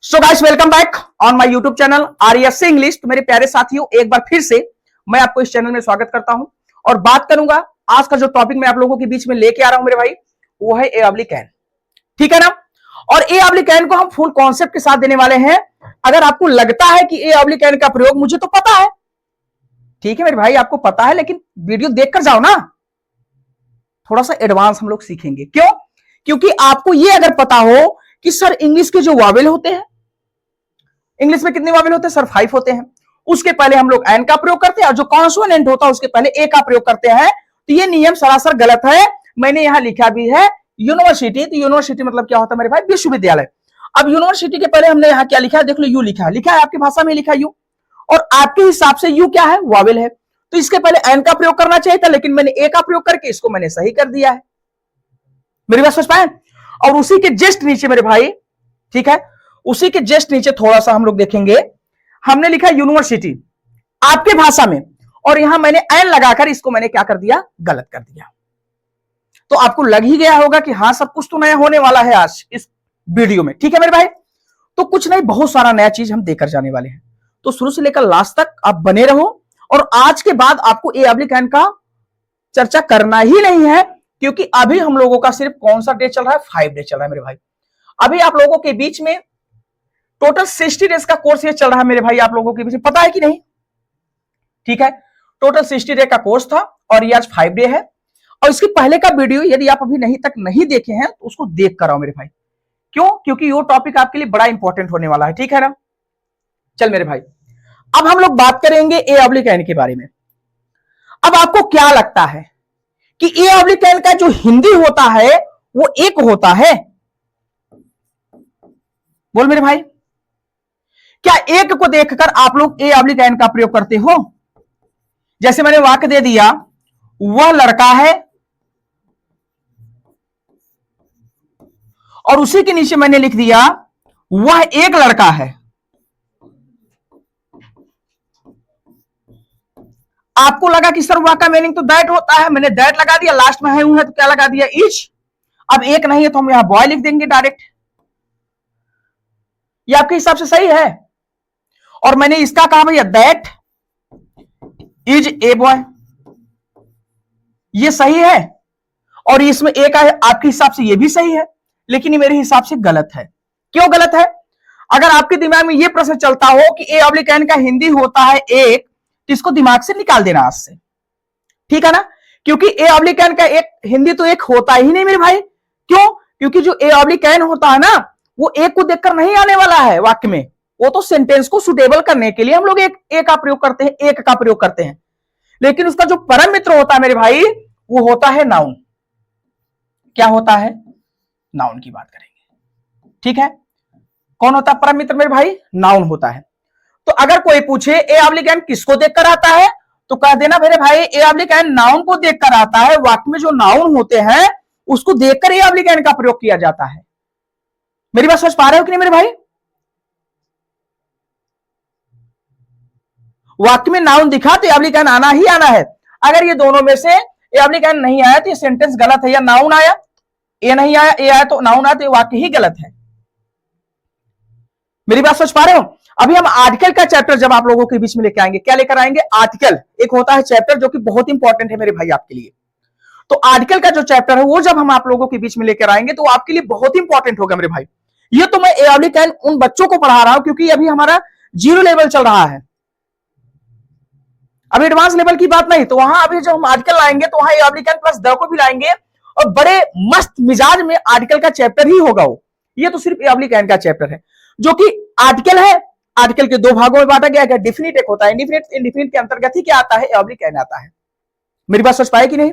So guys welcome back on my YouTube channel RSC English. तो मेरे प्यारे साथियों, एक बार फिर से मैं आपको इस चैनल में स्वागत करता हूं और बात करूंगा आज का जो टॉपिक मैं आप लोगों के बीच में लेके आ रहा हूं मेरे भाई, वो है ए ऑब्लिक एन। ठीक है ना। और ए ऑब्लिक एन को हम फुल कॉन्सेप्ट के साथ देने वाले हैं। अगर आपको लगता है कि ए ऑब्लिक एन का प्रयोग मुझे तो पता है, ठीक है मेरे भाई, आपको पता है, लेकिन वीडियो देखकर जाओ ना, थोड़ा सा एडवांस हम लोग सीखेंगे। क्यों? क्योंकि आपको यह अगर पता हो कि सर इंग्लिश के जो वावेल होते हैं, इंग्लिश में कितने वावेल होते हैं सर? 5 होते हैं। उसके पहले हम लोग एन का प्रयोग करते हैं और जो कॉन्सोनेंट होता है उसके पहले ए का प्रयोग करते हैं। तो ये नियम सरासर गलत है। मैंने यहां लिखा भी है यूनिवर्सिटी। तो यूनिवर्सिटी मतलब क्या होता है मेरे भाई? विश्वविद्यालय। अब यूनिवर्सिटी के पहले हमने यहां क्या लिखा है? देख लो, यू लिखा है आपकी भाषा में लिखा यू, और आपके हिसाब से यू क्या है? वावेल है। तो इसके पहले एन का प्रयोग करना चाहिए था, लेकिन मैंने ए का प्रयोग करके इसको मैंने सही कर दिया है। मेरी बात समझ पाए? और उसी के जस्ट नीचे मेरे भाई, ठीक है, उसी के जस्ट नीचे थोड़ा सा हम लोग देखेंगे, हमने लिखा यूनिवर्सिटी आपके भाषा में, और यहां मैंने एन लगाकर इसको मैंने क्या कर दिया? गलत कर दिया। तो आपको लग ही गया होगा कि हाँ, सब कुछ तो नया होने वाला है आज इस वीडियो में। ठीक है मेरे भाई, तो कुछ नहीं, बहुत सारा नया चीज हम देकर जाने वाले हैं। तो शुरू से लेकर लास्ट तक आप बने रहो। और आज के बाद आपको ए ऑब्लिक एन का चर्चा करना ही नहीं है, क्योंकि अभी हम लोगों का सिर्फ कौन सा डे चल रहा है? 5 डे चल रहा है मेरे भाई। अभी आप लोगों के बीच में टोटल 60 डेज का कोर्स ये चल रहा है मेरे भाई, आप लोगों के बीच में पता है कि नहीं? ठीक है, टोटल 60 डे का कोर्स था और ये आज 5 डे है। और इसके पहले का वीडियो यदि आप अभी नहीं तक नहीं देखे हैं तो उसको देख कर आओ मेरे भाई। क्यों? क्योंकि ये टॉपिक आपके लिए बड़ा इंपॉर्टेंट होने वाला है। ठीक है ना। चल मेरे भाई, अब हम लोग बात करेंगे ए ऑब्लिक एन के बारे में। अब आपको क्या लगता है कि ए ऑब्लिक एन का जो हिंदी होता है वो एक होता है? बोल मेरे भाई, क्या एक को देखकर आप लोग ए ऑब्लिक एन का प्रयोग करते हो? जैसे मैंने वाक्य दे दिया, वह लड़का है, और उसी के नीचे मैंने लिख दिया वह एक लड़का है। आपको लगा कि सर वाक्य मीनिंग तो दैट होता है, मैंने दैट लगा दिया, लास्ट में है तो क्या लगा दिया? इच। अब एक नहीं है तो हम यहां बॉय लिख देंगे डायरेक्ट। ये आपके हिसाब से सही है? और मैंने इसका कहा भैया दैट इज ए बॉय, ये सही है। और इसमें एक है, आपके हिसाब से ये भी सही है, लेकिन ये मेरे हिसाब से गलत है। क्यों गलत है? अगर आपके दिमाग में ये प्रश्न चलता हो कि ए ऑब्लिक एन का हिंदी होता है एक, तो इसको दिमाग से निकाल देना आज से। ठीक है ना। क्योंकि ए ऑब्लिक एन का एक हिंदी तो एक होता ही नहीं मेरे भाई। क्यों? क्योंकि जो ए ऑब्लिक एन होता है ना, वो एक को देखकर नहीं आने वाला है वाक्य में। वो तो सेंटेंस को सुटेबल करने के लिए हम लोग एक का प्रयोग करते हैं, एक का प्रयोग करते हैं। लेकिन उसका जो परम मित्र होता है मेरे भाई, वो होता है नाउन। क्या होता है? नाउन की बात करेंगे। ठीक है, कौन होता है परम मित्र मेरे भाई? नाउन होता है। तो अगर कोई पूछे ए ऑब्लिक एन किसको देखकर आता है, तो कह देना मेरे भाई ए ऑब्लिक एन नाउन को देखकर आता है। वाक्य में जो नाउन होते हैं उसको देखकर ए ऑब्लिक एन का प्रयोग किया जाता है। मेरी बात समझ पा रहे हो कि नहीं मेरे भाई? वाक्य में नाउन दिखा तो ए ऑब्लिक एन आना ही आना है। अगर ये दोनों में से ए ऑब्लिक एन नहीं आया तो ये सेंटेंस गलत है। या नाउन आया, ए नहीं आया, ए आया तो नाउन आया, तो ये वाक्य ही गलत है। मेरी बात समझ पा रहे हो? अभी हम आर्टिकल का चैप्टर जब आप लोगों के बीच में लेके आएंगे, क्या लेकर आएंगे? आर्टिकल एक होता है चैप्टर जो कि बहुत इंपॉर्टेंट है मेरे भाई आपके लिए। तो आर्टिकल का जो चैप्टर है वो जब हम आप लोगों के बीच में लेकर आएंगे तो आपके लिए बहुत इंपॉर्टेंट होगा मेरे भाई। ये तो मैं ए ऑब्लिक एन उन बच्चों को पढ़ा रहा हूं क्योंकि अभी हमारा 0 लेवल चल रहा है, अभी एडवांस लेवल की बात नहीं। तो वहां अभी जब हम आर्टिकल लाएंगे तो वहां a oblique an plus the को भी लाएंगे, और बड़े मस्त मिजाज में आर्टिकल का चैप्टर ही होगा वो। ये तो सिर्फ ए ऑब्लिक एन का चैप्टर है जो कि आर्टिकल है। आर्टिकल के 2 भागों में बांटा गया है, डिफिनिट एक होता है, इंडिफिनिट। इंडिफिनिट के अंतर्गत ही क्या आता है? ए ऑब्लिक एन आता है। मेरी बात समझ पाए कि नहीं?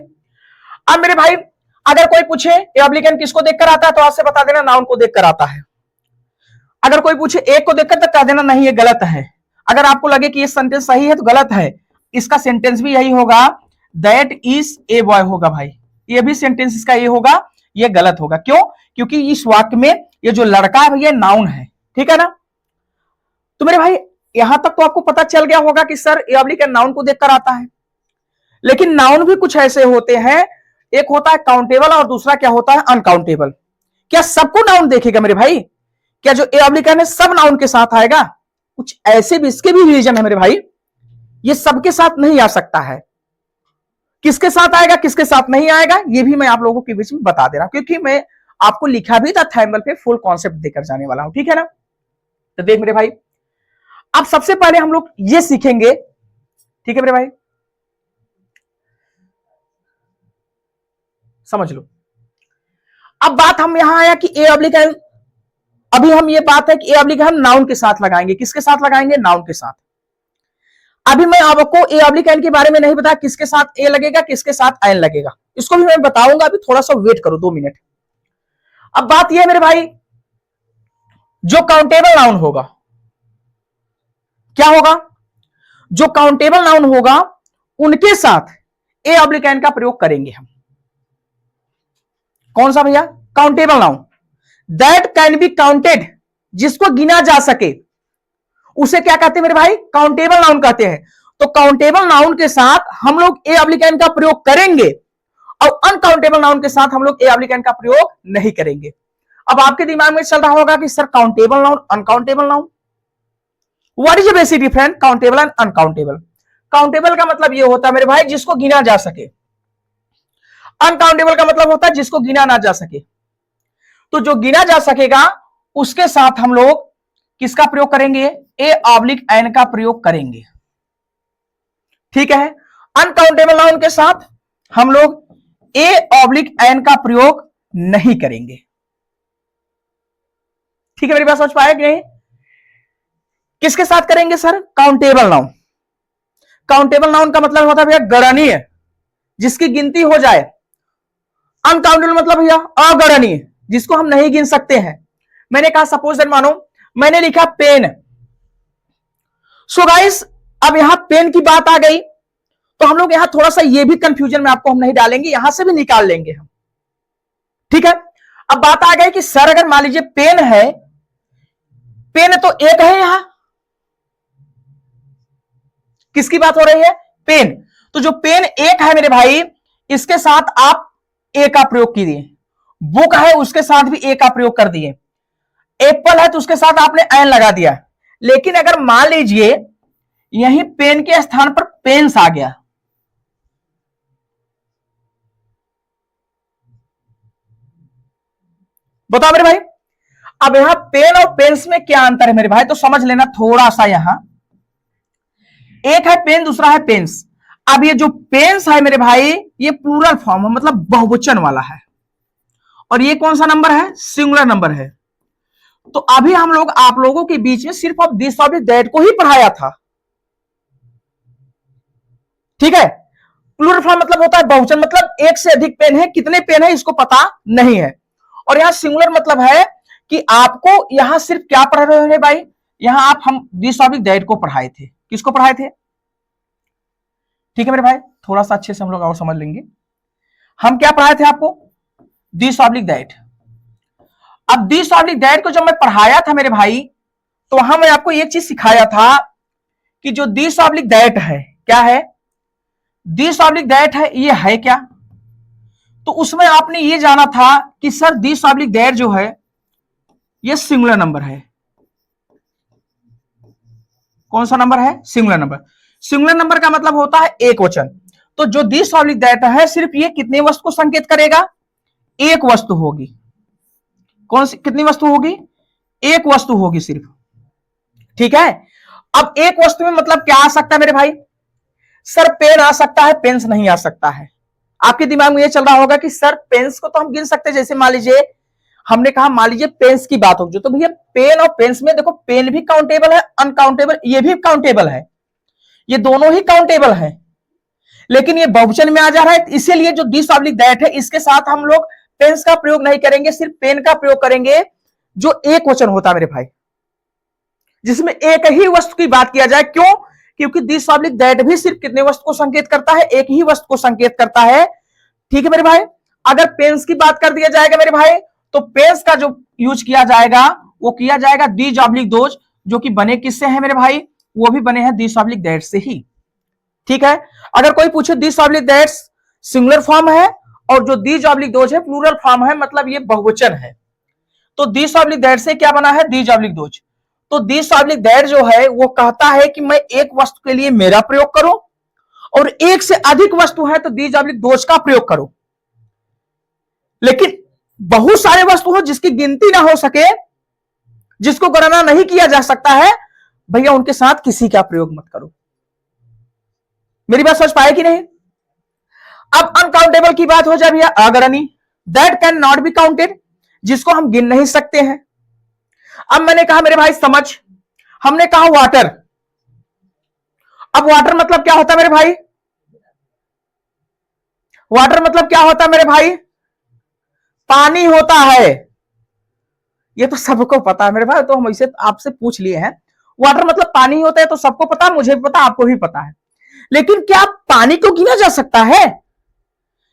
अब मेरे भाई, अगर कोई पूछे ए ऑब्लिक एन किसको देखकर आता है, तो आपसे बता देना नाउन को देखकर आता है। अगर कोई पूछे एक को देखकर, तो कह देना नहीं ये गलत है। अगर आपको लगे कि ये सेंटेंस सही है तो गलत है, इसका सेंटेंस भी यही होगा, दैट इज ए बॉय होगा भाई। ये भी सेंटेंस इसका ये होगा, ये गलत होगा। क्यों? क्योंकि इस वाक्य में ये जो लड़का है भैया नाउन है। ठीक है ना। तो मेरे भाई यहां तक तो आपको पता चल गया होगा कि sir a oblique an noun को देखकर आता है। लेकिन नाउन भी कुछ ऐसे होते हैं, एक होता है काउंटेबल और दूसरा क्या होता है? अनकाउंटेबल। क्या सबको नाउन देखेगा मेरे भाई? क्या जो ए ऑब्लिक एन है सब नाउन के साथ आएगा? कुछ ऐसे भी इसके भी रीजन है मेरे भाई, ये सबके साथ नहीं आ सकता है। किसके साथ आएगा, किसके साथ नहीं आएगा, ये भी मैं आप लोगों के बीच में बता दे रहा हूं, क्योंकि मैं आपको लिखा भी था थंबनेल पे, फुल कॉन्सेप्ट देकर जाने वाला हूं, ठीक है ना। तो देख मेरे भाई, अब सबसे पहले हम लोग ये सीखेंगे, ठीक है मेरे भाई, समझ लो। अब बात हम यहां आया कि ए ऑब्लिक एन, अभी हम ये बात है कि ए ऑब्लिक हम नाउन के साथ लगाएंगे। किसके साथ लगाएंगे? नाउन के साथ। अभी मैं आपको ए ऑब्लिक एन के बारे में नहीं बताया किसके साथ ए लगेगा, किसके साथ एन लगेगा, इसको भी मैं बताऊंगा। अभी थोड़ा सा वेट करो 2 मिनट। अब बात यह है मेरे भाई, जो काउंटेबल नाउन होगा, क्या होगा? जो काउंटेबल नाउन होगा उनके साथ ए ऑब्लिक एन का प्रयोग करेंगे हम। कौन सा भैया? Countable noun, that can be counted, जिसको गिना जा सके, उसे क्या कहते हैं मेरे भाई? काउंटेबल नाउन कहते हैं। तो काउंटेबल नाउन के साथ हम लोग ए ऑब्लिक एन का प्रयोग करेंगे और अनकाउंटेबल नाउन के साथ हम लोग ए ऑब्लिक एन का प्रयोग नहीं करेंगे। अब आपके दिमाग में चल रहा होगा कि sir countable noun, uncountable noun, what is the basic difference countable and uncountable? Countable का मतलब यह होता है मेरे भाई जिसको गिना जा सके, अनकाउंटेबल का मतलब होता है जिसको गिना ना जा सके। तो जो गिना जा सकेगा उसके साथ हम लोग किसका प्रयोग करेंगे? ए ऑब्लिक एन का प्रयोग करेंगे, ठीक है। अनकाउंटेबल नाउन के साथ हम लोग ए ऑब्लिक एन का प्रयोग नहीं करेंगे, ठीक है। मेरी बात समझ पाया कि नहीं? किसके साथ करेंगे sir? Countable noun. Countable noun का मतलब होता है भैया गणनीय, जिसकी गिनती हो जाए। अनकाउंटेबल मतलब भैया अगणनीय, जिसको हम नहीं गिन सकते हैं। मैंने कहा सपोज मानो मैंने लिखा पेन, सो गाइस अब यहां पेन की बात आ गई, तो हम लोग यहां थोड़ा सा ये भी कंफ्यूजन में आपको हम नहीं डालेंगे, यहां से भी निकाल लेंगे हम, ठीक है। अब बात आ गई कि सर अगर मान लीजिए पेन है, पेन तो एक है, यहां किसकी बात हो रही है? पेन। तो जो पेन एक है मेरे भाई, इसके साथ आप ए का प्रयोग कीजिए। बुक है उसके साथ भी ए का प्रयोग कर दिए। एप्पल है तो उसके साथ आपने एन लगा दिया। लेकिन अगर मान लीजिए यहीं पेन के स्थान पर पेन्स आ गया, बताओ मेरे भाई, अब यहां पेन और पेन्स में क्या अंतर है मेरे भाई? तो समझ लेना थोड़ा सा, यहां एक है पेन, दूसरा है पेन्स। अब ये जो पेन्स है मेरे भाई, ये प्लूरल फॉर्म है, मतलब बहुवचन वाला है, और ये कौन सा नंबर है? सिंगुलर नंबर है। तो अभी हम लोग आप लोगों के बीच में सिर्फ अब दिस ऑब्लिक दैट को ही पढ़ाया था, ठीक है। प्लूरल फॉर्म मतलब होता है बहुवचन, मतलब एक से अधिक पेन है, कितने पेन है इसको पता नहीं है। और यहां सिंगुलर मतलब है कि आपको यहां सिर्फ क्या पढ़ा रहे हैं भाई? यहां आप हम दिस ऑब्लिक दैट को पढ़ाए थे। किसको पढ़ाए थे? ठीक है मेरे भाई, थोड़ा सा अच्छे से हम लोग और समझ लेंगे। हम क्या पढ़ाए थे आपको? This oblique that. अब दिस ऑब्लिक दैट को जब मैं पढ़ाया था मेरे भाई, तो वहां मैं आपको एक चीज सिखाया था कि जो दिस ऑब्लिक दैट है, क्या है? दिस ऑब्लिक दैट है, ये है क्या? तो उसमें आपने ये जाना था कि सर दिस ऑब्लिक दैट जो है ये सिंगुलर नंबर है। कौन सा नंबर है? Singular number. सिंगुलर नंबर का मतलब होता है एक वचन। तो जो दिस ऑब्लिक दैट है, सिर्फ ये कितने वस्तु को संकेत करेगा? एक वस्तु होगी। कौन सी, कितनी वस्तु होगी? एक वस्तु होगी सिर्फ, ठीक है। अब एक वस्तु में मतलब क्या आ सकता है मेरे भाई? सर पेन आ सकता है, पेन्स नहीं आ सकता है। आपके दिमाग में ये चल रहा होगा कि सर पेन्स को तो हम गिन सकते हैं, जैसे मान लीजिए हमने कहा मान लीजिए पेन्स की बात हो, जो तो भैया पेन और पेन्स में देखो, पेन भी काउंटेबल है, अनकाउंटेबल ये भी काउंटेबल है, ये दोनों ही काउंटेबल है, लेकिन ये बहुवचन में आ जा रहा है, इसीलिए जो दिस ऑब्लिक दैट है इसके साथ हम लोग पेन्स का प्रयोग नहीं करेंगे, सिर्फ पेन का प्रयोग करेंगे, जो एक वचन होता है मेरे भाई, जिसमें एक ही वस्तु की बात किया जाए। क्यों? क्योंकि दिस ऑब्लिक दैट भी सिर्फ कितने वस्तु को संकेत करता है? एक ही वस्तु को संकेत करता है, ठीक है मेरे भाई। अगर पेन्स की बात कर दिया जाएगा मेरे भाई, तो पेन्स का जो यूज किया जाएगा वो किया जाएगा दिस ऑब्लिक दोज, जो कि बने किससे हैं मेरे भाई? वो भी बने हैं दिस ऑब्लिक दैट से ही, ठीक है। अगर कोई पूछे this oblique that singular form है और जो दिस ऑब्लिक दोज है प्लूरल फॉर्म है, मतलब ये बहुवचन है। तो दिस ऑब्लिक दैट से क्या बना है, दीज ऑब्लिक दोज। तो दिस ऑब्लिक दैट जो है वो कहता है कि मैं एक वस्तु के लिए मेरा प्रयोग करूं, और एक से अधिक वस्तु है तो दीज ऑब्लिक दोज का प्रयोग करो। लेकिन बहुत सारे वस्तु हो जिसकी गिनती ना हो सके, जिसको गणना नहीं किया जा सकता है, भैया उनके साथ किसी का प्रयोग मत करो। मेरी बात समझ पाए कि नहीं? अब अनकाउंटेबल की बात हो जाए भैया, अगणनी, that can not be counted, जिसको हम गिन नहीं सकते हैं। अब मैंने कहा मेरे भाई समझ, हमने कहा वाटर। अब वाटर मतलब क्या होता है मेरे भाई? वाटर मतलब क्या होता है मेरे भाई? पानी होता है। ये तो सबको पता है मेरे भाई, तो हम इसे आपसे पूछ लिए हैं। वाटर मतलब पानी होता है, तो सबको पता, मुझे भी पता, आपको भी पता है। लेकिन क्या पानी को गिना जा सकता है?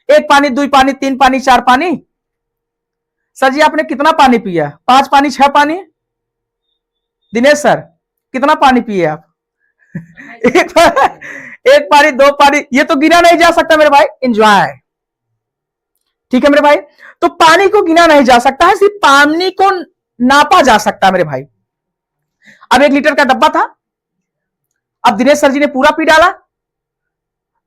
एक पानी, दो पानी, तीन पानी, चार पानी। सर जी आपने कितना पानी पिया? 5 पानी, 6 पानी? दिनेश सर कितना पानी पिए आप? एक पानी, 2 पानी, ये तो गिना नहीं जा सकता मेरे भाई। एंजॉय, ठीक है मेरे भाई। तो पानी को गिना नहीं जा सकता है, सिर्फ पानी को नापा जा सकता है मेरे भाई। अब 1 लीटर का डब्बा था, अब दिनेश सर जी ने पूरा पी डाला,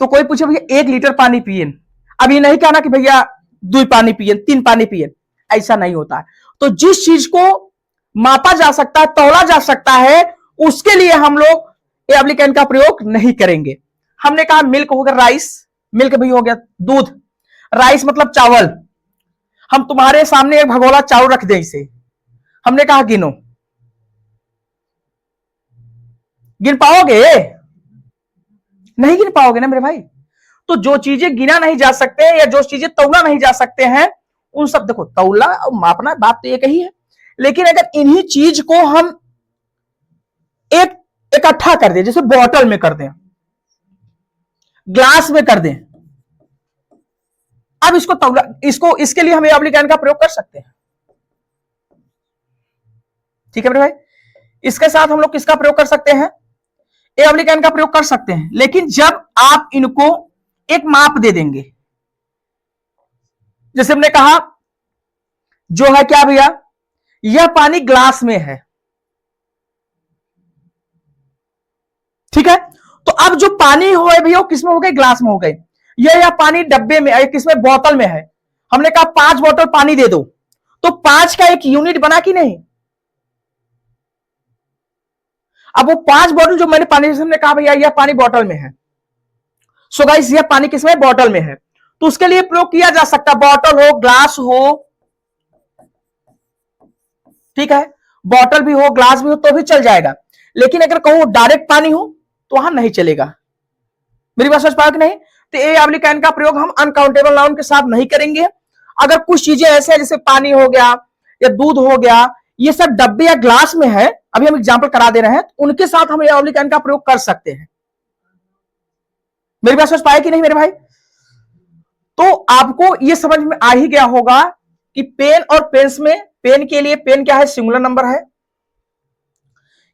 तो कोई पूछे भैया 1 लीटर पानी पिए, अब ये नहीं कहना कि भैया 2 पानी पिए, 3 पानी पिए, ऐसा नहीं होता है। तो जिस चीज को मापा जा सकता है, तौला जा सकता है, उसके लिए हम लोग एब्लिकैन का प्रयोग नहीं करेंगे। हमने कहा मिल्क हो गया, राइस, मिल्क भी हो गया दूध, राइस मतलब चावल। हम तुम्हारे सामने एक भगोला चावल रख दें इसे, हमने कहा गिनो, गिन पाओगे? नहीं गिन पाओगे ना मेरे भाई। तो जो चीजें गिना नहीं जा सकते या जो चीजें तौला नहीं जा सकते हैं, उन सब, देखो तौला और मापना बात तो एक ही है, लेकिन अगर इन्हीं चीज को हम एक इकट्ठा कर दें, जैसे बॉटल में कर दें, ग्लास में कर दें, अब इसको तौला, इसको, इसके लिए हम एब्लिकैन का प्रयोग कर सकते हैं। ठीक है मेरे भाई, इसके साथ हम लोग किसका प्रयोग कर सकते हैं? एब्लिकैन का प्रयोग कर सकते हैं। लेकिन जब आप इनको एक माप दे देंगे, जैसे हमने कहा जो है क्या भैया, यह पानी ग्लास में है, ठीक है। तो अब जो पानी हो भैया वो किसमें हो गए? ग्लास में हो गए। यह पानी डब्बे में, किसमें? बोतल में है। हमने कहा 5 बोतल पानी दे दो, तो 5 का एक यूनिट बना कि नहीं? अब वो 5 बोतल जो मैंने पानी, हमने कहा भैया यह पानी बोतल में है, सो गाइस यह पानी किसमें? बोतल में है। तो उसके लिए प्रयोग किया जा सकता, बोतल हो, ग्लास हो, ठीक है, बोतल भी हो, ग्लास भी हो तो भी चल जाएगा। लेकिन अगर कहूं डायरेक्ट पानी हो तो वहां नहीं चलेगा। मेरी बात समझ पाओ कि नहीं? तो एब्लिकैन का प्रयोग हम अनकाउंटेबल नाउन के साथ नहीं करेंगे। अगर कुछ चीजें ऐसे हैं जैसे पानी हो गया या दूध हो गया, ये सब डब्बे या ग्लास में है, अभी हम एग्जांपल करा दे रहे हैं, तो उनके साथ हम एब्लिकैन का प्रयोग कर सकते हैं। मेरी बात समझ पाए कि नहीं मेरे भाई? तो आपको यह समझ में आ ही गया होगा कि पेन और पेन्स में, पेन के लिए पेन क्या है? सिंगुलर नंबर है,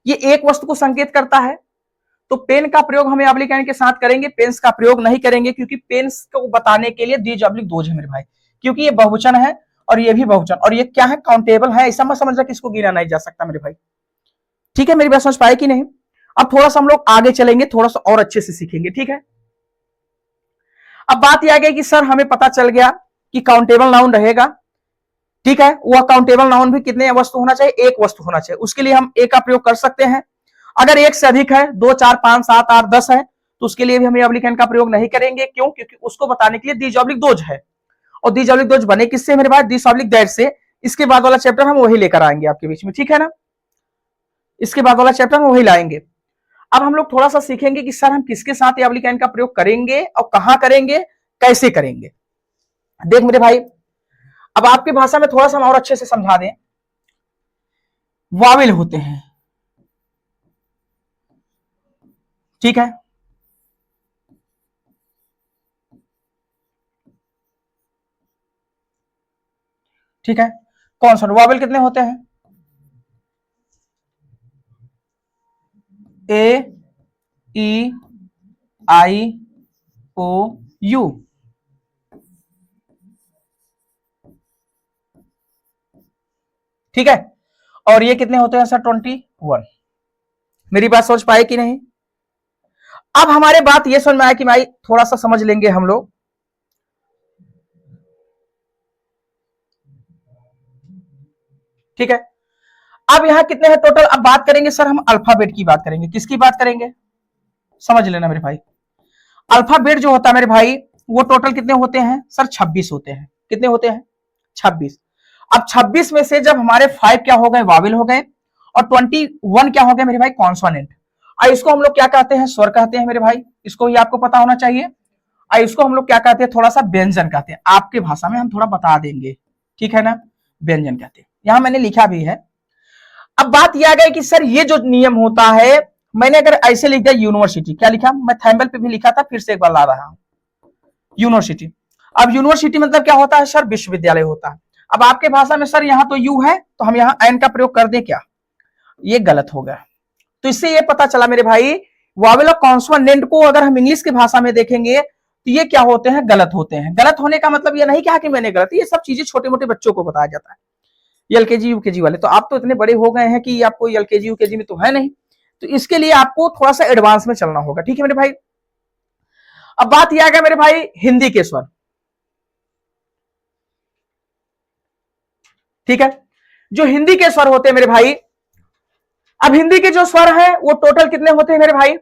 ये एक वस्तु को संकेत करता है। तो पेन का प्रयोग हम एब्लिकैन के साथ करेंगे, पेन्स का प्रयोग नहीं करेंगे, क्योंकि पेन्स को बताने के लिए दीज ऑब्लिक दोज है मेरे भाई, क्योंकि ये बहुवचन है और ये भी बहुवचन, और ये क्या है? काउंटेबल है। ऐसा मत समझना कि इसको गिना नहीं जा सकता मेरे भाई। ठीक है, मेरी बात समझ पाए कि नहीं? अब थोड़ा सा हम लोग आगे चलेंगे, थोड़ा सा और अच्छे से सीखेंगे, ठीक है। अब बात यह आ गई कि सर हमें पता चल गया कि काउंटेबल नाउन रहेगा, ठीक है, वह काउंटेबल नाउन भी कितने वस्तु होना चाहिए? एक वस्तु होना चाहिए। उसके लिए हम एक का प्रयोग कर सकते हैं। अगर एक से अधिक है, 2, 4, 5, 7, 8, 10 है, तो उसके लिए भी हम एब्लिकैन का प्रयोग नहीं करेंगे। क्यों? क्योंकि उसको बताने के लिए दीज ऑब्लिक दोज है, और दीज ऑब्लिक दोज बने किससे मेरे भाई? दिस ऑब्लिक दैट से। इसके बाद वाला चैप्टर हम वही लेकर आएंगे आपके बीच में, ठीक है ना? इसके बाद वाला चैप्टर हम वही लाएंगे। अब हम लोग थोड़ा सा सीखेंगे कि सर हम किसके साथ एब्लिकैन का प्रयोग करेंगे और कहां करेंगे, कैसे करेंगे। देख मेरे भाई, अब आपकी भाषा में थोड़ा सा हम और अच्छे से समझा दें। वावेल होते हैं, ठीक है, ठीक है। कौन वावेल कितने होते हैं? ए, ई, आई, ओ, यू। ठीक है, और ये कितने होते हैं सर 21। मेरी बात समझ पाए कि नहीं? अब हमारे बात ये समझ में आया कि भाई थोड़ा सा समझ लेंगे हम लोग। ठीक है, अब यहां कितने हैं टोटल? अब बात करेंगे सर हम अल्फाबेट की बात करेंगे। किसकी बात करेंगे? समझ लेना मेरे भाई, अल्फाबेट जो होता है मेरे भाई वो टोटल कितने होते हैं सर? 26 होते हैं। कितने होते हैं? 26। अब 26 में से जब हमारे 5 क्या हो गए? वावेल हो गए, और 21 क्या हो गया मेरे भाई? कॉन्सोनेंट। और इसको हम लोग क्या कहते हैं? स्वर कहते हैं मेरे भाई। इसको ही आपको पता होना चाहिए। और इसको हम लोग क्या कहते हैं? थोड़ा सा व्यंजन कहते हैं। आपके भाषा में हम थोड़ा बता देंगे, ठीक है ना? व्यंजन कहते हैं, यहां मैंने लिखा भी है। अब बात यह आ गई कि सर ये जो नियम होता है, मैंने अगर ऐसे लिख दिया यूनिवर्सिटी, क्या लिखा? मैं थैम्बल पे भी लिखा था, फिर से एक बार ला रहा हूं, यूनिवर्सिटी। अब यूनिवर्सिटी मतलब क्या होता है सर? विश्वविद्यालय होता है। अब आपके भाषा में सर यहां तो यू है, तो हम यहां एन का प्रयोग कर दें क्या? ये गलत हो गया। तो इससे ये पता चला मेरे भाई, वावेल और कॉन्सोनेंट को अगर हम इंग्लिश की भाषा में देखेंगे तो ये क्या होते हैं? गलत होते हैं। गलत होने का मतलब ये नहीं कहा कि मैंने गलत, ये सब चीजें छोटे मोटे बच्चों को बताया जाता है, एलकेजी यूकेजी वाले। तो आप तो इतने बड़े हो गए हैं कि आपको एलकेजी यूकेजी में तो है नहीं, तो इसके लिए आपको थोड़ा सा एडवांस में चलना होगा, ठीक है मेरे भाई। अब बात यह आ गया मेरे भाई हिंदी के स्वर, ठीक है, जो हिंदी के स्वर होते हैं मेरे भाई। अब हिंदी के जो स्वर हैं वो टोटल कितने होते हैं मेरे भाई?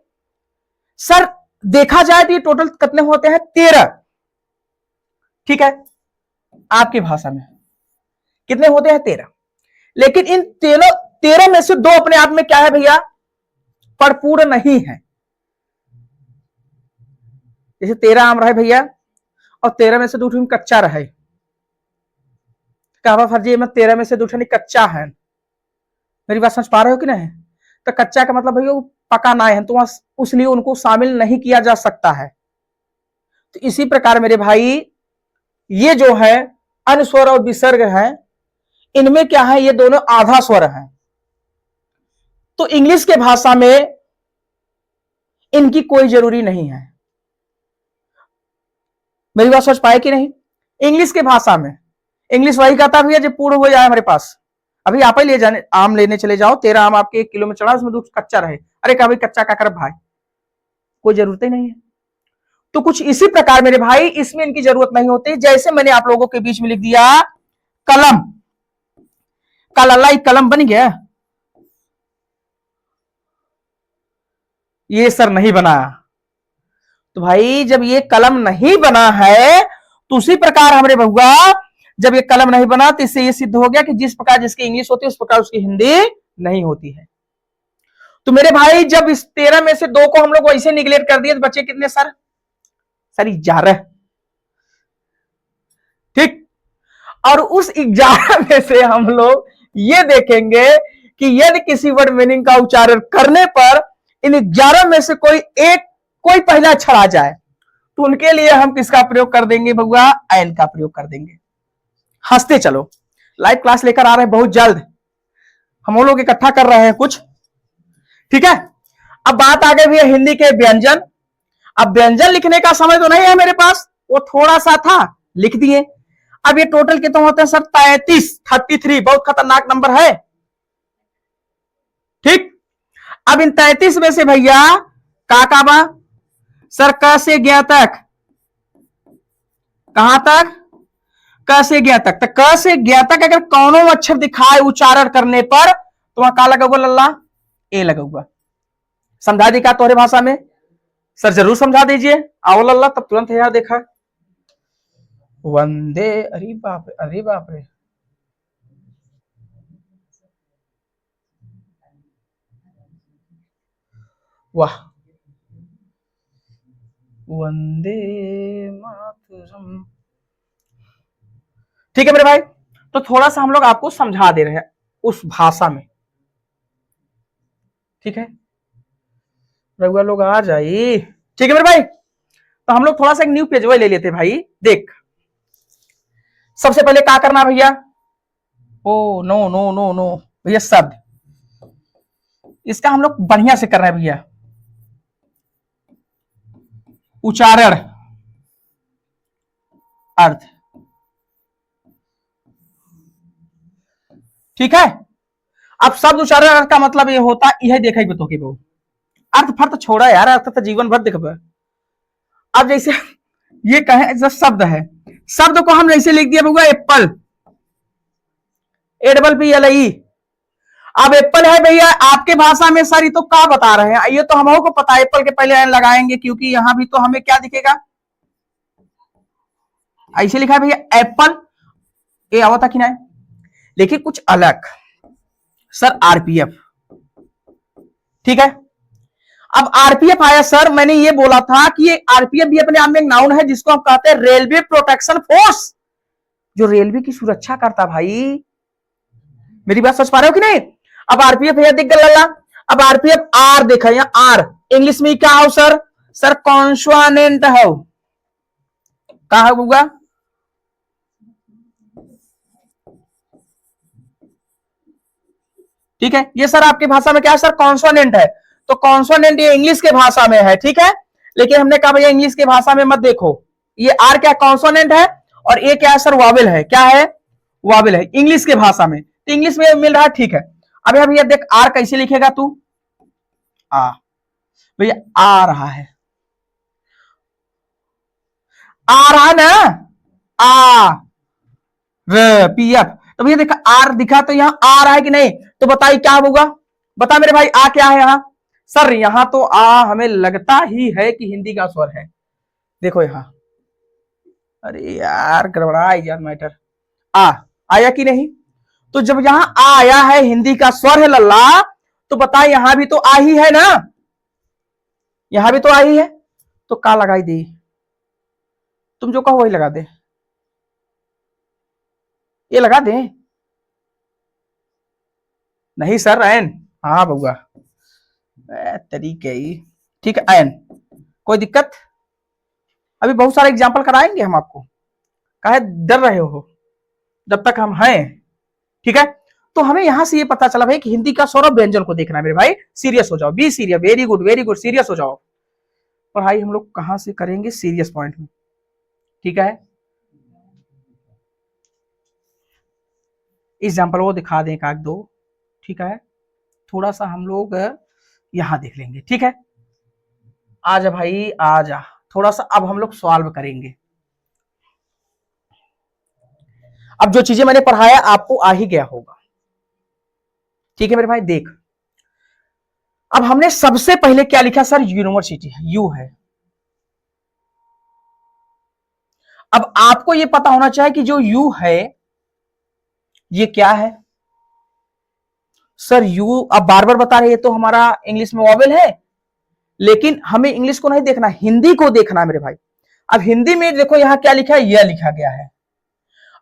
सर देखा जाए तो ये टोटल कितने होते हैं? 13, ठीक है। आपकी भाषा में कितने होते हैं? 13। लेकिन इन 13 में से 2 अपने आप में क्या है भैया? परिपूर्ण नहीं है। जैसे 13 आम रहे भैया, और 13 में से 2 कच्चा रहे। कहवा फर्जी में 13 में से 2 कच्चा है। मेरी बात समझ पा रहे हो कि नहीं? तो कच्चा का मतलब भैया वो पका ना है, तो उसलिए उनको शामिल नहीं किया जा सकता है। तो इसी प्रकार मेरे भाई ये जो है अनुस्वर और विसर्ग है, इनमें क्या है? ये दोनों आधा स्वर हैं। तो इंग्लिश के भाषा में इनकी कोई जरूरी नहीं है। मेरी बात समझ पाए कि नहीं? इंग्लिश के भाषा में इंग्लिश वही कहता भैया जब पूर्ण हो जाए हमारे पास। अभी आप ही ले जाने आम लेने चले जाओ, 13 आम आपके 1 किलो में चढ़ा, उसमें 2 कच्चा रहे, अरे कहा भाई कच्चा का कर भाई, कोई जरूरत ही नहीं है। तो कुछ इसी प्रकार मेरे भाई इसमें इनकी जरूरत नहीं होती। जैसे मैंने आप लोगों के बीच में लिख दिया कलम, कल कलम बन गया, ये सर नहीं बना। तो भाई जब ये कलम नहीं बना है, तो उसी प्रकार हमारे बहुआ जब ये कलम नहीं बना, तो इससे ये सिद्ध हो गया कि जिस प्रकार जिसकी इंग्लिश होती है उस प्रकार उसकी हिंदी नहीं होती है। तो मेरे भाई जब इस 13 में से 2 को हम लोग वैसे निगलेक्ट कर दिए तो बचे कितने सर? सर 11, ठीक। और उस 11 में से हम लोग ये देखेंगे कि यदि किसी वर्ड मीनिंग का उच्चारण करने पर इन 11 में से कोई पहला अक्षर आ जाए, तो उनके लिए हम किसका प्रयोग कर देंगे भगवा? एन का प्रयोग कर देंगे। हंसते चलो, लाइव क्लास लेकर आ रहे हैं बहुत जल्द, हम लोग इकट्ठा कर रहे हैं कुछ, ठीक है। अब बात आ गई भैया हिंदी के व्यंजन। अब व्यंजन लिखने का समय तो नहीं है मेरे पास, वो थोड़ा सा था, लिख दिए। अब ये टोटल कितने होते हैं सर? 33 बहुत खतरनाक नंबर है, ठीक। अब इन 33 में से भैया काबा सर क से ज्ञ तक, कहां तक? क से ज्ञ तक। तो क से ज्ञ तक अगर कौनों अक्षर दिखाए उच्चारण करने पर तो वहां का लगा हुआ लल्ला? ए लगा हुआ। समझा दी क्या तोहरे भाषा में? सर जरूर समझा दीजिए। आओ लल्ला, तब तुरंत है यार देखा। वंदे, अरे बाप रे, अरे बाप रे, वाह, वंदे मातरम। ठीक है मेरे भाई, तो थोड़ा सा हम लोग आपको समझा दे रहे हैं उस भाषा में, ठीक है। रघुआ लोग आ जाइए, ठीक है मेरे भाई। तो हम लोग थोड़ा सा एक न्यू पेज ले लेते भाई। देख, सबसे पहले क्या करना भैया? Oh no no no no भैया, शब्द इसका हम लोग बढ़िया से कर रहे हैं भैया। उच्चारण, अर्थ, ठीक है। अब शब्द उच्चारण अर्थ का मतलब ये होता यह देखा तो के बहु अर्थ फर्थ छोड़ा यार, अर्थ तो जीवन भर देख। अब जैसे ये कहे जो शब्द है, शब्द को हम जैसे लिख दिया होगा एप्पल, APPLE। अब एप्पल है भैया आपके भाषा में सर, ये तो क्या बता रहे हैं, ये तो हम को पता है। एप्पल के पहले एन लगाएंगे क्योंकि यहां भी तो हमें क्या दिखेगा, ऐसे लिखा है भैया एप्पल, ये आवा था कि नहीं, लेकिन कुछ अलग सर, RPF। ठीक है। अब RPF आया सर, मैंने ये बोला था कि ये RPF भी अपने आप में एक नाउन है जिसको हम कहते हैं रेलवे प्रोटेक्शन फोर्स, जो रेलवे की सुरक्षा करता। भाई मेरी बात समझ पा रहे हो कि नहीं। अब RPF है दिख गया। अब RPF आर देखा, यहाँ आर इंग्लिश में क्या हो सर, सर कॉन्सोनेंट हो, कहा होगा, ठीक है। ये सर आपकी भाषा में क्या है सर, कॉन्सोनेंट है। तो कॉन्सोनेंट ये इंग्लिश के भाषा में है, ठीक है। लेकिन हमने कहा भैया इंग्लिश की भाषा में मत देखो, ये आर क्या कॉन्सोनेंट है और ये क्या है सर, वावेल है। क्या है, वावेल है इंग्लिश के भाषा में, तो इंग्लिश में मिल रहा है, ठीक है। अब भैया देख आर कैसे लिखेगा तू, आ भैया आ रहा है, आ रहा है ना, आ PF। तो भैया देखा आर दिखा तो यहाँ आ रहा है कि नहीं, तो बताइए क्या होगा, बता मेरे भाई आ क्या है यहाँ सर, यहाँ तो आ हमें लगता ही है कि हिंदी का स्वर है। देखो यहाँ, अरे यार गड़बड़ा यार मैटर, आ आया कि नहीं, तो जब यहां आ आया है, हिंदी का स्वर है लल्ला, तो बताए यहां भी तो आ ही है ना, यहां भी तो आ ही है, तो का लगाई दे, तुम जो कहो वही लगा दे, ये लगा दे, नहीं सर एन, हाँ बउआ तरीके ही, ठीक है एन, कोई दिक्कत, अभी बहुत सारे एग्जाम्पल कराएंगे हम आपको, काहे डर रहे हो, जब तक हम हैं, ठीक है। तो हमें यहां से ये पता चला भाई कि हिंदी का स्वर और व्यंजन को देखना है मेरे भाई, सीरियस हो जाओ, be serious, very good serious हो जाओ। पढ़ाई हम लोग कहां से करेंगे, सीरियस पॉइंट में, ठीक है। एग्जाम्पल वो दिखा दें एक आध दो, ठीक है, थोड़ा सा हम लोग यहां देख लेंगे, ठीक है। आजा भाई आजा, थोड़ा सा अब हम लोग सॉल्व करेंगे। अब जो चीजें मैंने पढ़ाया आपको आ ही गया होगा, ठीक है मेरे भाई। देख अब हमने सबसे पहले क्या लिखा सर, यूनिवर्सिटी है, यू है। अब आपको यह पता होना चाहिए कि जो यू है ये क्या है सर, यू अब बार बार बता रहे हैं, तो हमारा इंग्लिश में वॉवेल है, लेकिन हमें इंग्लिश को नहीं देखना, हिंदी को देखना है मेरे भाई। अब हिंदी में देखो यहां क्या लिखा है, यह लिखा गया है।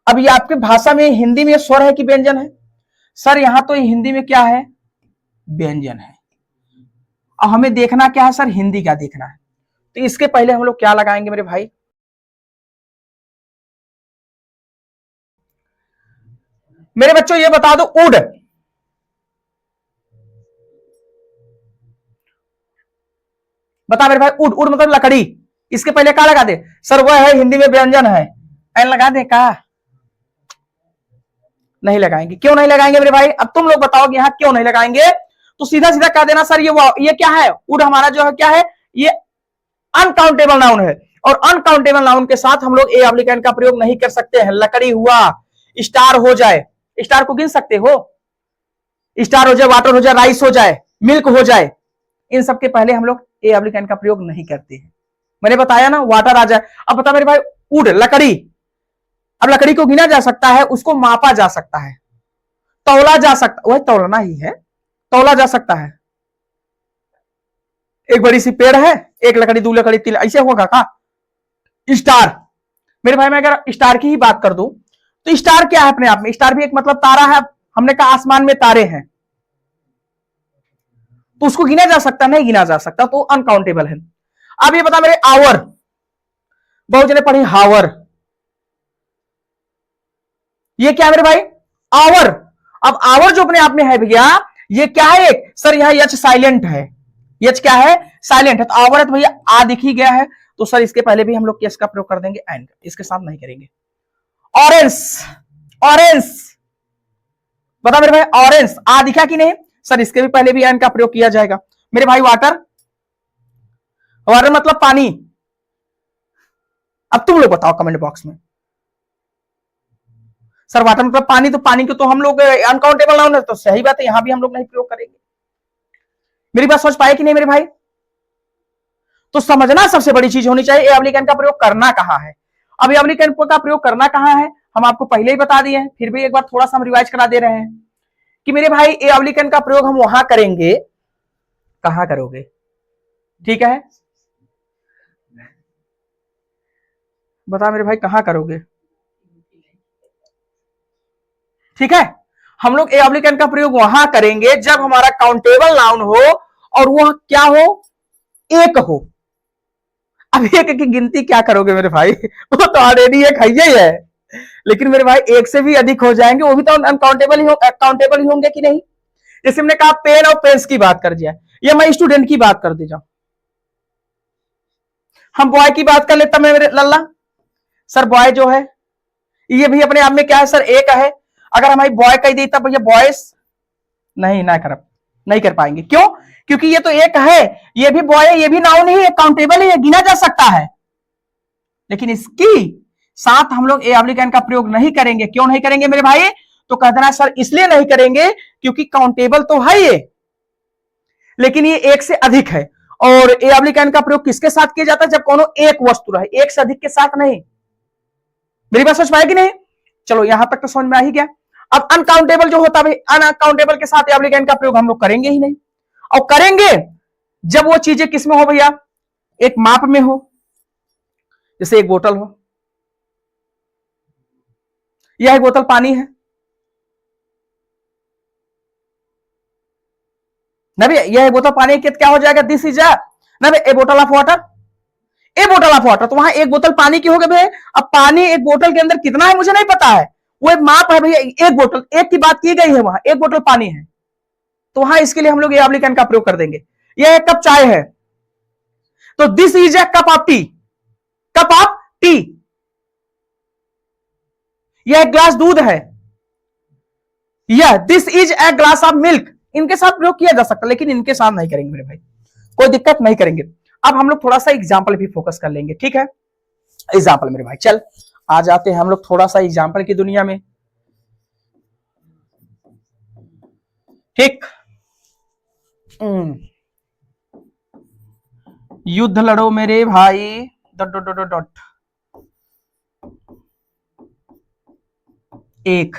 अब ये आपकी भाषा में हिंदी में स्वर है कि व्यंजन है सर, यहां तो हिंदी में क्या है, व्यंजन है। अब हमें देखना क्या है सर, हिंदी का देखना है, तो इसके पहले हम लोग क्या लगाएंगे मेरे भाई, मेरे बच्चों ये बता दो, उड, बता मेरे भाई, उड, उड मतलब लकड़ी, इसके पहले क्या लगा दे सर, वह है हिंदी में व्यंजन है, एन लगा दे का, नहीं लगाएंगे, क्यों नहीं लगाएंगे मेरे भाई, अब तुम लोग बताओगे यहां क्यों नहीं लगाएंगे, तो सीधा सीधा कह देना सर ये क्या है, उड हमारा जो है क्या है, ये अनकाउंटेबल नाउन है, और अनकाउंटेबल नाउन के साथ हम लोग ए एप्लीकेंट का प्रयोग नहीं कर सकते हैं। लकड़ी हुआ, स्टार हो जाए, स्टार को गिन सकते हो, स्टार हो जाए, वाटर हो जाए, राइस हो जाए, मिल्क हो जाए, इन सब के पहले हम लोग ए एप्लीकेंट का प्रयोग नहीं करते हैं। मैंने बताया ना, वाटर आ जाए। अब बता मेरे भाई, वुड लकड़ी, अब लकड़ी को गिना जा सकता है, उसको मापा जा सकता है, तौला जा सकता, वह तौलना ही है, तौला जा सकता है। एक बड़ी सी पेड़ है, एक लकड़ी, दो लकड़ी, तीन, ऐसे होगा का। स्टार, मेरे भाई मैं अगर स्टार की ही बात कर दूं, तो स्टार क्या है अपने आप में, स्टार भी एक मतलब तारा है, हमने कहा आसमान में तारे हैं, तो उसको गिना जा सकता, नहीं गिना जा सकता, तो अनकाउंटेबल है। अब ये बता मेरे, आवर, बहुत जने पढ़े हावर, ये क्या है मेरे भाई, आवर। अब आवर जो अपने आप में है भैया, ये क्या है, एक सर यहाँ यच साइलेंट है, यच क्या है, साइलेंट है, तो आवर है, तो भैया आ दिख ही गया है, तो सर इसके पहले भी हम लोग यस का प्रयोग कर देंगे, एंड इसके साथ नहीं करेंगे। ऑरेंज, ऑरेंज, बता मेरे भाई, ऑरेंज आ दिखा कि नहीं सर, इसके भी पहले भी एन का प्रयोग किया जाएगा मेरे भाई। वाटर, वाटर मतलब पानी। अब तुम लोग बताओ कमेंट बॉक्स में, सर वाटर मतलब पानी, तो पानी को तो हम लोग अनकाउंटेबल नाउन है, तो सही बात है, यहां भी हम लोग नहीं प्रयोग करेंगे। मेरी बात समझ पाए कि नहीं मेरे भाई? तो समझना सबसे बड़ी चीज होनी चाहिए, एब्लिकैन का प्रयोग करना कहां है। अब एब्लिकैन का प्रयोग करना कहां है हम आपको पहले ही बता दिए हैं, फिर भी एक बार थोड़ा सा हम रिवाइज करा दे रहे हैं कि मेरे भाई एब्लिकैन का प्रयोग हम वहां करेंगे, कहां करोगे, ठीक है, बता मेरे भाई कहां करोगे, ठीक है। हम लोग एब्लिकैन का प्रयोग वहां करेंगे जब हमारा काउंटेबल नाउन हो और वह क्या हो, एक हो। अब एक की गिनती क्या करोगे मेरे भाई, वो तो ऑलरेडी एक है, लेकिन मेरे भाई एक से भी अधिक हो जाएंगे, वो भी तो अनकाउंटेबल ही काउंटेबल ही होंगे कि नहीं। जैसे हमने कहा पेन और पेन्स की बात कर दिया, या मैं स्टूडेंट की बात कर दी जाऊं, हम बॉय की बात कर लेता मैं मेरे लल्ला, सर बॉय जो है ये भी अपने आप में क्या है सर, एक है। अगर हमारी बॉय कह दी तब भैया बॉयस नहीं ना कर, नहीं कर पाएंगे, क्यों, क्योंकि ये तो एक है, ये भी बॉय है, ये भी नाउन ही है, काउंटेबल ही है, गिना जा सकता है। लेकिन इसकी साथ हम लोग एब्लिकैन का प्रयोग नहीं करेंगे, क्यों नहीं करेंगे मेरे भाई, तो कहते ना सर इसलिए नहीं करेंगे क्योंकि काउंटेबल तो है ये, लेकिन ये एक से अधिक है। और एब्लिकैन का प्रयोग किसके साथ किया जाता है, जब कोनो एक वस्तु रहे, एक से अधिक के साथ नहीं। मेरी बात समझ पाए कि नहीं? चलो यहां तक तो समझ में आ ही गया। अब अनकाउंटेबल जो होता है, अनकाउंटेबल के साथ एब्लिकैन का प्रयोग हम लोग करेंगे ही नहीं, और करेंगे जब वो चीजें किसमें हो भैया, एक माप में हो, जैसे एक बोतल हो, यह एक बोतल पानी है ना भैया, यह एक बोतल पानी के क्या हो जाएगा, दिस इज ना भैया ए बोतल ऑफ वाटर, ए बोतल ऑफ वाटर, तो वहां एक बोतल पानी की हो गई भैया। अब पानी एक बोतल के अंदर कितना है मुझे नहीं पता है, वो एक माप है भैया, एक बोतल, एक की बात की गई है, वहां एक बोतल पानी है, तो वहां इसके लिए हम लोग एब्लिकैन का प्रयोग कर देंगे। यह एक कप चाय है, तो this is A cup of T, cup of T. यह एक ग्लास दूध है, यह this is a glass of milk. इनके साथ प्रयोग किया जा सकता है, लेकिन इनके साथ नहीं करेंगे मेरे भाई, कोई दिक्कत नहीं करेंगे। अब हम लोग थोड़ा सा एग्जाम्पल भी फोकस कर लेंगे, ठीक है, एग्जाम्पल मेरे भाई, चल आ जाते हैं हम लोग थोड़ा सा एग्जाम्पल की दुनिया में, ठीक। युद्ध लड़ो मेरे भाई, डॉट डॉट डॉट डॉट, एक,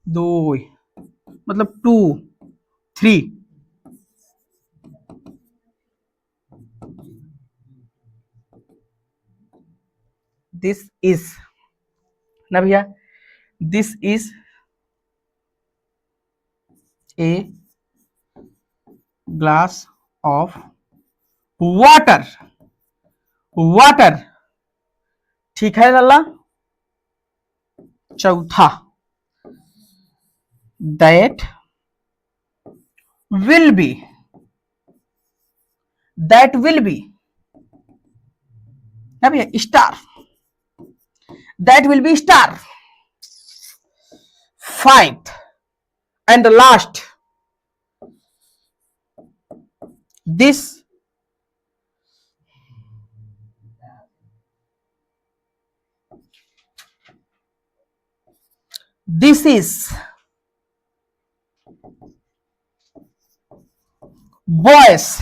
दो, मतलब 2, 3, दिस इज ना भैया, this is a glass of water, water, ठीक है लल्ला। चौथा, that will be, that will be ना भैया star, that will be star. Five and last, this this is boys.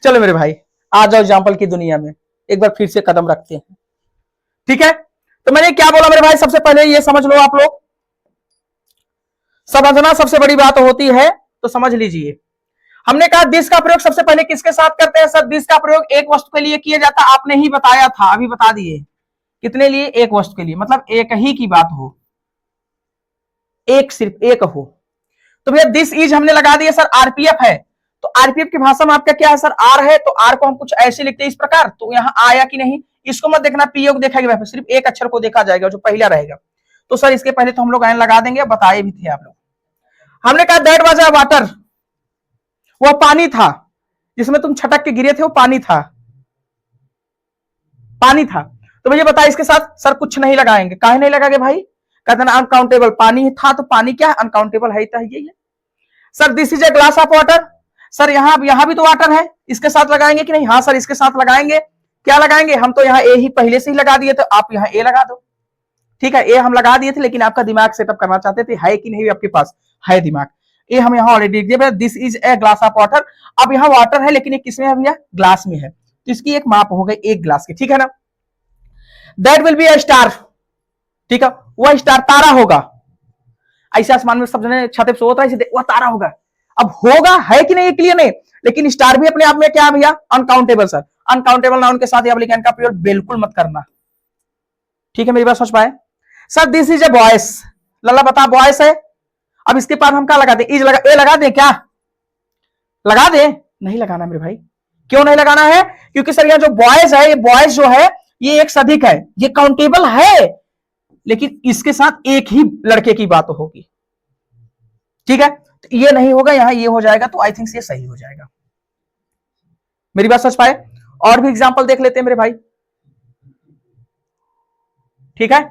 चलो मेरे भाई आ जाओ एग्जाम्पल की दुनिया में, एक बार फिर से कदम रखते हैं, ठीक है। तो मैंने क्या बोला मेरे भाई, सबसे पहले ये समझ लो आप लोग, समझना सबसे बड़ी बात होती है, तो समझ लीजिए। हमने कहा दिस का प्रयोग सबसे पहले किसके साथ करते हैं सर, दिस का प्रयोग एक वस्तु के लिए किया जाता है, आपने ही बताया था, अभी बता दिए कितने लिए, एक वस्तु के लिए, मतलब एक ही की बात हो, एक सिर्फ एक हो। तो भैया दिस इज हमने लगा दिया सर, आरपीएफ है, तो आरपीएफ की भाषा में आपका क्या है सर, आर है, तो आर को हम कुछ ऐसे लिखते हैं इस प्रकार, तो यहाँ आया कि नहीं, इसको मत देखना, पीओ देखा गया, सिर्फ एक अक्षर को देखा जाएगा जो पहला रहेगा। तो सर इसके पहले तो हम लोग एन लगा देंगे, बताए भी थे आप लोग। हमने कहा दैट वाज अ वाटर, वह पानी था जिसमें तुम छटक के गिरे थे, वो पानी था, पानी था। तो मुझे बता इसके साथ सर कुछ नहीं लगाएंगे, काहे नहीं लगाएंगे भाई? कहते ना अनकाउंटेबल, पानी था तो पानी क्या अनकाउंटेबल है, यही है। Sir this is a glass of water, sir यहां भी तो वाटर है, इसके साथ लगाएंगे कि नहीं? हाँ सर इसके साथ लगाएंगे। क्या लगाएंगे? हम तो यहाँ ए ही पहले से ही लगा दिए, तो आप यहाँ ए लगा दो। ठीक है, ए हम लगा दिए थे, लेकिन आपका दिमाग सेटअप करना चाहते थे, है कि नहीं आपके पास है दिमाग। ए हम यहाँ ऑलरेडी लिख दिया, this is a glass of water. अब यहाँ वाटर है, लेकिन ये किसमें है भैया? ग्लास में है, तो इसकी एक माप हो गई एक ग्लास की, ठीक है ना। That will B A star, ठीक है, वह स्टार तारा होगा। ऐसे आसमान में सब जने छत पे सोता है, वह तारा होगा। अब होगा है कि नहीं क्लियर नहीं, लेकिन स्टार भी अपने आप में क्या है भैया? अनकाउंटेबल। सर अनकाउंटेबल नाउन के साथ आप का प्रयोग बिल्कुल मत करना, ठीक है, मेरी बात समझ पाए? Sir this is a boys, लल्ला बता बॉयस है। अब इसके बाद हम क्या लगा दे? इज लगा, ए लगा दे क्या? लगा दे? नहीं लगाना मेरे भाई। क्यों नहीं लगाना है? क्योंकि सर यहाँ जो बॉयज है, ये बॉयज जो है ये एक सदिक है, ये काउंटेबल है, लेकिन इसके साथ एक ही लड़के की बात होगी, ठीक है, तो ये नहीं होगा, यहां ये हो जाएगा, तो आई थिंक ये सही हो जाएगा। मेरी बात समझ पाए? और भी एग्जांपल देख लेते हैं मेरे भाई, ठीक है।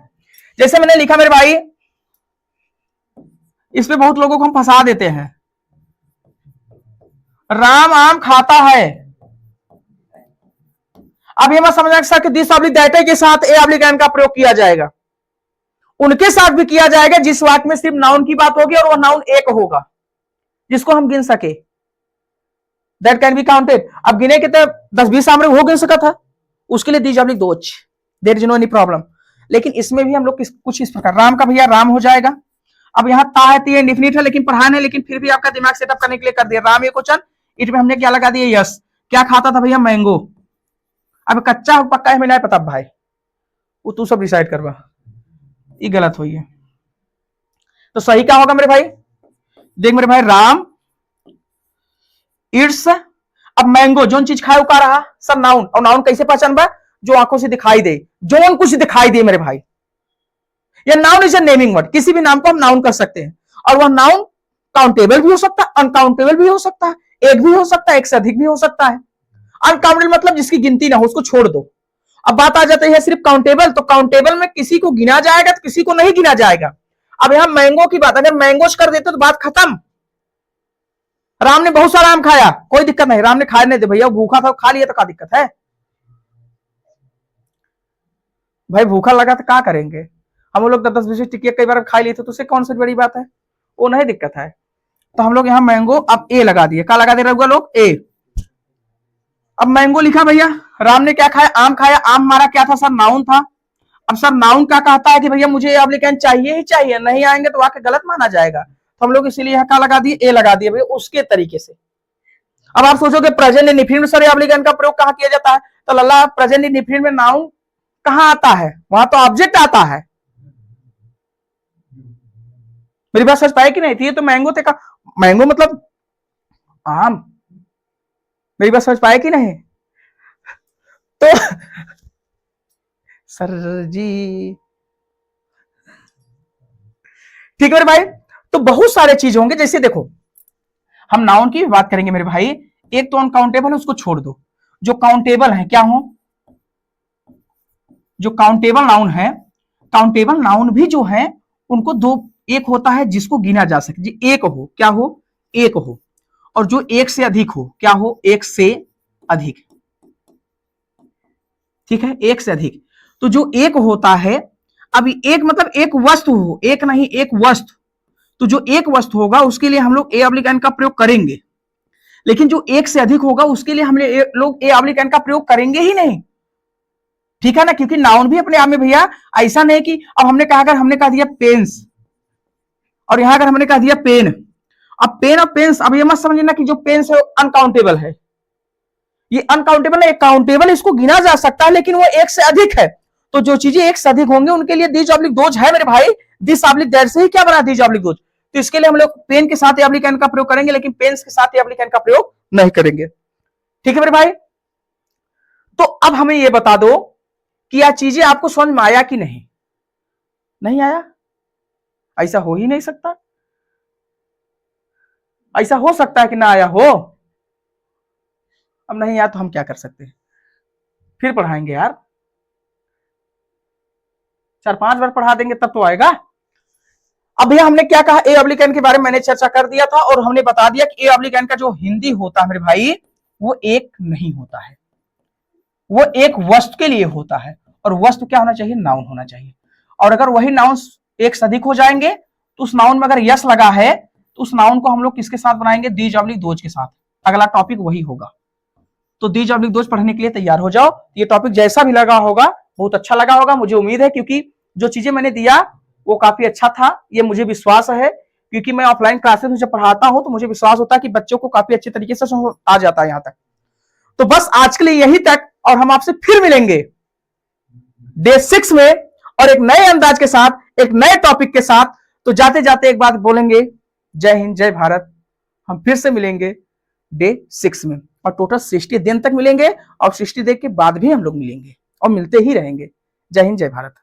जैसे मैंने लिखा मेरे भाई, इसमें बहुत लोगों को हम फंसा देते हैं। राम आम खाता है। अब ये मत समझना सर कि दिस ऑब्लिक दैट के साथ ए ऑब्लिक एन का प्रयोग किया जाएगा, उनके साथ भी किया जाएगा जिस वाक्य में सिर्फ नाउन की बात होगी और वह नाउन एक होगा जिसको हम गिन सके, दैट कैन बी काउंटेड। अब गिने के तो 10-20 सामने हो गिन सका था, उसके लिए दीज ऑब्लिक दोच, there is no any problem. लेकिन इसमें भी हम लोग कुछ इस प्रकार, राम का भैया राम हो जाएगा। अब यहाँ ता है, ती इंडिफिनिट है, लेकिन पढ़ाने, लेकिन फिर भी आपका दिमाग सेटअप करने के लिए कर दिया, राम एक क्वेश्चन, इट में हमने क्या लगा दिया? यस। क्या खाता था भैया? मैंगो। अब कच्चा पक्का है हमें नहीं पता भाई, वो तू सब डिसाइड करवा, ये गलत हुई है, तो सही क्या होगा मेरे भाई? देख मेरे भाई, राम इट्स, अब मैंगो जोन चीज खाए का रहा सर नाउन, और नाउन कैसे पहचान बा? जो आंखों से दिखाई दे, जोन कुछ दिखाई दे मेरे भाई, ये noun is a naming word, किसी भी नाम को हम नाउन कर सकते हैं, और वह नाउन काउंटेबल भी हो सकता है, अनकाउंटेबल भी हो सकता है, एक भी हो सकता है, एक से अधिक भी हो सकता है। अनकाउंटेबल मतलब जिसकी गिनती ना हो, उसको छोड़ दो। अब बात आ जाती है सिर्फ काउंटेबल, तो काउंटेबल में किसी को गिना जाएगा तो किसी को नहीं गिना जाएगा। अब यहां मैंगो की बात, अगर मैंगोज कर देते तो बात खत्म। राम ने बहुत सारा आम खाया, कोई दिक्कत नहीं, राम ने खाया नहीं दे भैया, भूखा था खा लिया तो क्या दिक्कत है भाई? भूखा लगा तो क्या करेंगे हम लोग? 10-20 टिकिया कई बार खा लिए थे, तो उससे कौन सी बड़ी बात है, वो नहीं दिक्कत है। तो हम लोग यहाँ मैंगो, अब ए लगा दिए, क्या लगा दे रहे लोग? ए। अब मैंगो लिखा भैया, राम ने क्या खाया? आम खाया। आम हमारा क्या था सर? नाउन था। अब सर नाउन क्या कहता है कि भैया मुझे एप्लीकेंट चाहिए ही चाहिए, नहीं आएंगे तो वाक्य गलत माना जाएगा, तो हम लोग इसीलिए यहाँ क्या लगा दिए? ए लगा दिए भैया, उसके तरीके से। अब आप सोचोगे प्रेजेंट इंडिफिनिट में सर एप्लीकेंट का प्रयोग कहाँ किया जाता है? तो लल्ला प्रेजेंट इंडिफिनिट में नाउन कहाँ आता है? वहां तो ऑब्जेक्ट आता है। मेरी बात समझ पाए कि नहीं? थी तो मैंगो थे का, मैंगो मतलब आम। मेरी बात समझ पाए कि नहीं? तो सर जी ठीक है मेरे भाई, तो बहुत सारे चीज होंगे, जैसे देखो हम नाउन की बात करेंगे मेरे भाई, एक तो अनकाउंटेबल है उसको छोड़ दो, जो काउंटेबल है क्या हो? जो काउंटेबल नाउन है, काउंटेबल नाउन भी जो है उनको दो, एक होता है जिसको गिना जा सके, जी एक हो, क्या हो? एक हो, और जो एक से अधिक हो, क्या हो? एक से अधिक, ठीक है, एक से अधिक। तो जो एक होता है, अभी एक मतलब एक वस्तु हो, एक नहीं एक वस्तु, तो जो एक वस्तु होगा उसके लिए हम लोग ए ऑब्लिक एन का प्रयोग करेंगे, लेकिन जो एक से अधिक होगा उसके लिए हम लोग ए ऑब्लिक एन का प्रयोग करेंगे ही नहीं, ठीक है ना, क्योंकि नाउन भी अपने आप में भैया ऐसा नहीं कि अब हमने कहा, अगर हमने कह दिया पेन्स, और यहां अगर हमने कह दिया पेन, अब पेन और पेन्स, अब ये मत समझना कि जो पेन्स है अनकाउंटेबल है, ये अनकाउंटेबल है, काउंटेबल इसको गिना जा सकता है, लेकिन वो एक से अधिक है, तो जो चीजें एक से अधिक होंगे उनके लिए दीज ऑब्लिक दोज है मेरे भाई, दिस ऑब्लिक दैट से ही क्या बना दीज ऑब्लिक दोज, तो इसके लिए हम लोग पेन के साथ ऑब्लिक एन का प्रयोग करेंगे, लेकिन पेन्स के साथ ऑब्लिक एन का प्रयोग नहीं करेंगे, ठीक है मेरे भाई। तो अब हमें यह बता दो कि यह चीजें आपको समझ में आया कि नहीं? नहीं आया? ऐसा हो ही नहीं सकता, ऐसा हो सकता है कि ना आया हो? अब नहीं यार तो हम क्या कर सकते हैं, फिर पढ़ाएंगे यार, 4-5 बार पढ़ा देंगे तब तो आएगा। अब भैया हमने क्या कहा, ए ऑब्लिक एन के बारे में मैंने चर्चा कर दिया था और हमने बता दिया कि ए ऑब्लिक एन का जो हिंदी होता है मेरे भाई वो एक नहीं होता है, वो एक वस्तु के लिए होता है। और वस्तु क्या होना चाहिए, नाउन होना चाहिए। और अगर वही नाउन एक से अधिक हो जाएंगे तो उस नाउन में अगर यस लगा है तो उस नाउन को हम लोग किसके साथ बनाएंगे, दीज ऑब्लिक दोज के साथ। अगला टॉपिक वही होगा, तो दीज ऑब्लिक दोज पढ़ने के लिए तैयार हो जाओ। ये टॉपिक जैसा भी लगा होगा बहुत अच्छा लगा होगा, मुझे उम्मीद है, क्योंकि जो चीजें मैंने दिया वो काफी अच्छा था, ये मुझे विश्वास है, क्योंकि मैं ऑफलाइन क्लासेस में जब पढ़ाता हूं तो मुझे विश्वास होता है कि बच्चों को काफी अच्छे तरीके से आ जाता है यहां तक। तो बस आज के लिए यही तक, और हम आपसे फिर मिलेंगे डे 6 में और एक नए अंदाज के साथ, एक नए टॉपिक के साथ। तो जाते जाते एक बात बोलेंगे, जय हिंद जय भारत। हम फिर से मिलेंगे डे 6 में और टोटल 60 दिन तक मिलेंगे और 60 दिन के बाद भी हम लोग मिलेंगे और मिलते ही रहेंगे। जय हिंद जय भारत।